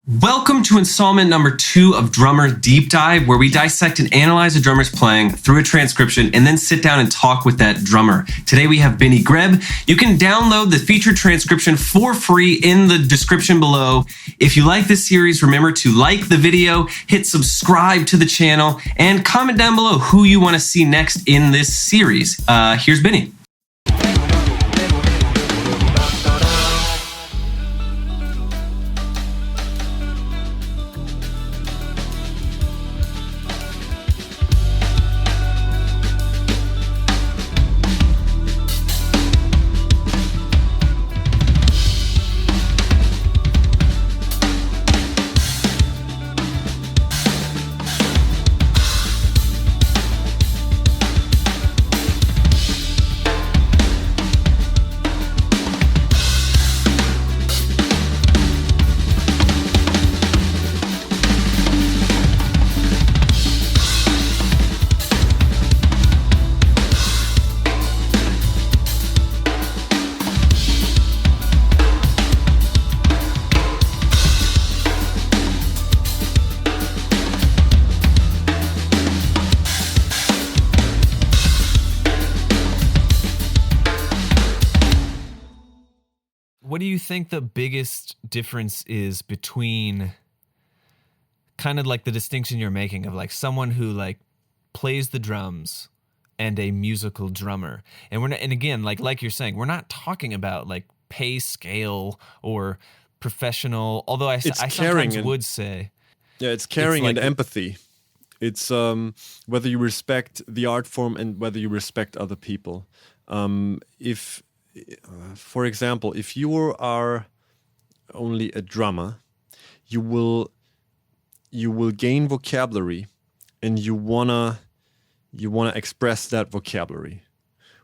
Welcome to installment number 2 of Drummer Deep Dive, where we dissect and analyze a drummer's playing through a transcription and then sit down and talk with that drummer. Today we have Benny Greb. You can download the featured transcription for free in the description below. If you like this series, remember to like the video, hit subscribe to the channel, and comment down below who you want to see next in this series. Here's Benny. What do you think the biggest difference is between kind of like the distinction you're making of like someone who like plays the drums and a musical drummer? And we're not, and again, like you're saying, we're not talking about like pay scale or professional, although I sometimes would say. Yeah, it's caring and empathy. It's whether you respect the art form and whether you respect other people. For example, if you are only a drummer, you will gain vocabulary, and you wanna express that vocabulary,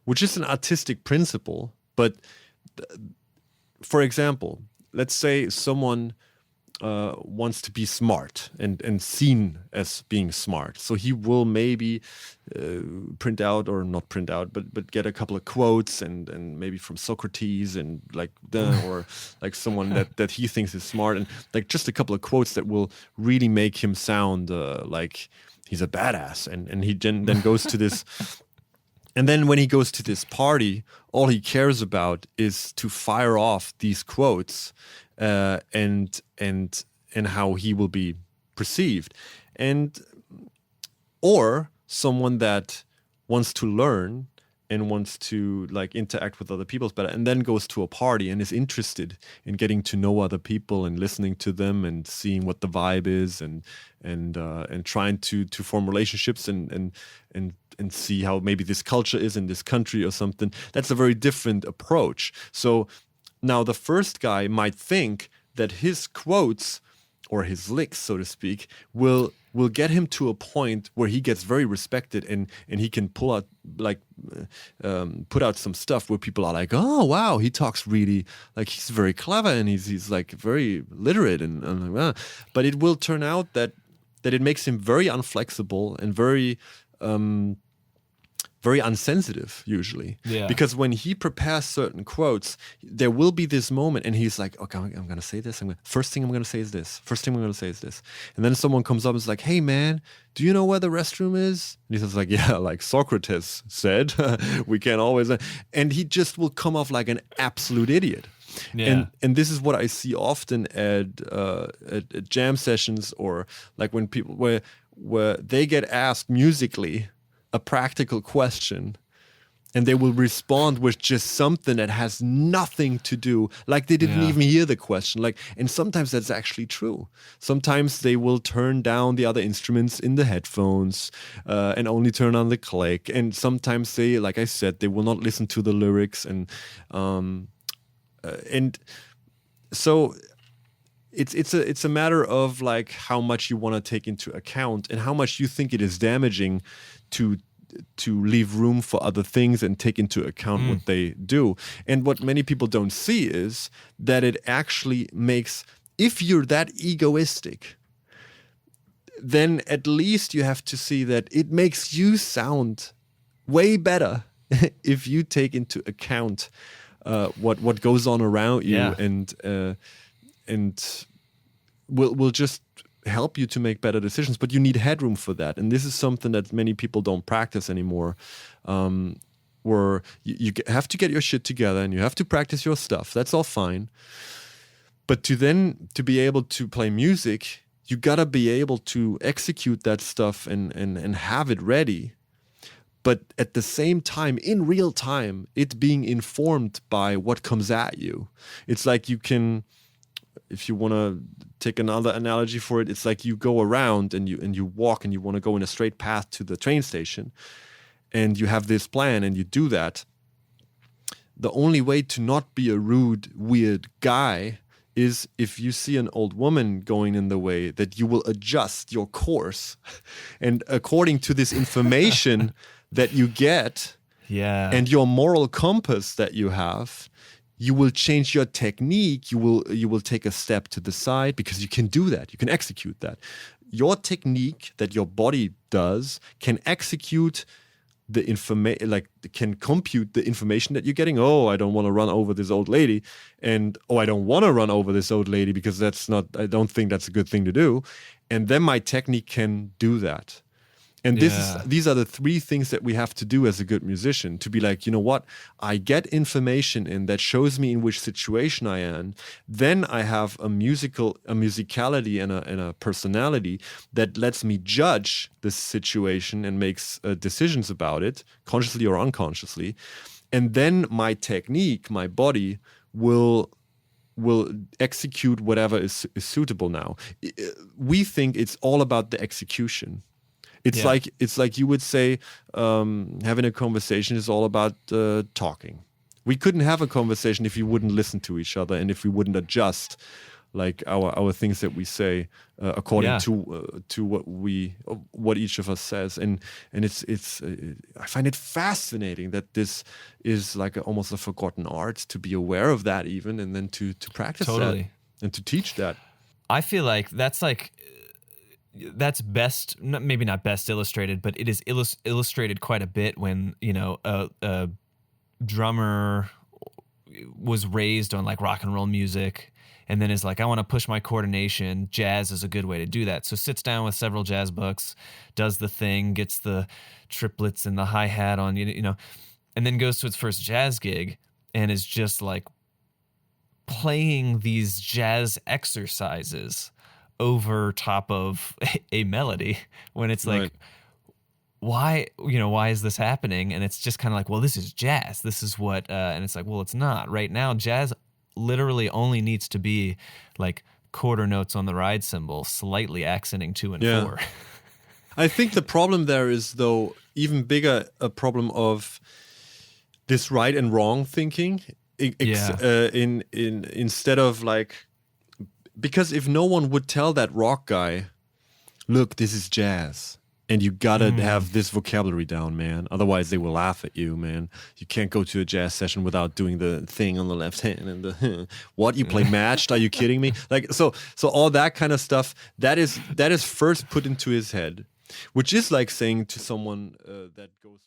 which is an artistic principle. But for example, let's say someone wants to be smart and seen as being smart, so he will maybe print out, or not print out, but get a couple of quotes and maybe from Socrates and or like someone that he thinks is smart, and like just a couple of quotes that will really make him sound like he's a badass, and he then goes to this. And then when he goes to this party, all he cares about is to fire off these quotes and how he will be perceived. Or someone that wants to learn and wants to like interact with other people better, and then goes to a party and is interested in getting to know other people and listening to them and seeing what the vibe is and trying to form relationships and see how maybe this culture is in this country or something. That's a very different approach. So now the first guy might think that his quotes or his licks, so to speak, will get him to a point where he gets very respected and he can pull out like put out some stuff where people are like, oh wow, he talks really like he's very clever and he's like very literate and like, but it will turn out that it makes him very unflexible and very unsensitive usually. Yeah. Because when he prepares certain quotes, there will be this moment and he's like, okay, I'm going to say this. First thing I'm going to say is this. First thing I'm going to say is this. And then someone comes up and is like, hey man, do you know where the restroom is? And he says like, yeah, like Socrates said, we can always, and he just will come off like an absolute idiot. Yeah. And this is what I see often at jam sessions, or like when people, where they get asked musically a practical question, and they will respond with just something that has nothing to do, like they didn't even hear the question. Like, and sometimes that's actually true. Sometimes they will turn down the other instruments in the headphones and only turn on the click. And sometimes they, like I said, they will not listen to the lyrics. And so it's a matter of like how much you want to take into account and how much you think it is damaging to leave room for other things and take into account what they do. And what many people don't see is that it actually makes, if you're that egoistic, then at least you have to see that it makes you sound way better if you take into account what goes on around you and will just help you to make better decisions. But you need headroom for that, and this is something that many people don't practice anymore. Where you have to get your shit together and you have to practice your stuff. That's all fine. But to be able to play music, you gotta be able to execute that stuff and have it ready. But at the same time, in real time, it being informed by what comes at you. It's like you can, if you want to take another analogy for it, it's like you go around and you walk and you want to go in a straight path to the train station. And you have this plan and you do that. The only way to not be a rude, weird guy is if you see an old woman going in the way, that you will adjust your course. And according to this information that you get and your moral compass that you have, you will change your technique. You will take a step to the side because you can do that. You can execute that. Your technique that your body does can execute the information, like can compute the information that you're getting. Oh, I don't want to run over this old lady, and I don't want to run over this old lady because I don't think that's a good thing to do. And then my technique can do that. And these are the three things that we have to do as a good musician, to be like, you know what, I get information in that shows me in which situation I am. Then I have a musicality and a personality that lets me judge this situation and makes decisions about it, consciously or unconsciously. And then my technique, my body will execute whatever is suitable now. We think it's all about the execution. It's like you would say, having a conversation is all about talking. We couldn't have a conversation if we wouldn't listen to each other and if we wouldn't adjust like our things that we say according to what each of us says. And it's I find it fascinating that this is like almost a forgotten art, to be aware of that even, and then to practice that and to teach that. I feel like that's best, maybe not best illustrated, but it is illustrated quite a bit when, a drummer was raised on like rock and roll music and then is like, I want to push my coordination. Jazz is a good way to do that. So sits down with several jazz books, does the thing, gets the triplets and the hi-hat on, and then goes to its first jazz gig and is just like playing these jazz exercises over top of a melody, when it's like, why is this happening? And it's just kind of like, well, this is jazz. This is what, and it's like, well, it's not. Right now, jazz literally only needs to be like quarter notes on the ride cymbal, slightly accenting 2 and 4. I think the problem there is, though, even bigger a problem of this right and wrong thinking. Instead of like, because if no one would tell that rock guy, look, this is jazz, and you gotta have this vocabulary down, man. Otherwise, they will laugh at you, man. You can't go to a jazz session without doing the thing on the left hand and the what? You play matched? Are you kidding me? Like so all that kind of stuff that is first put into his head, which is like saying to someone that goes.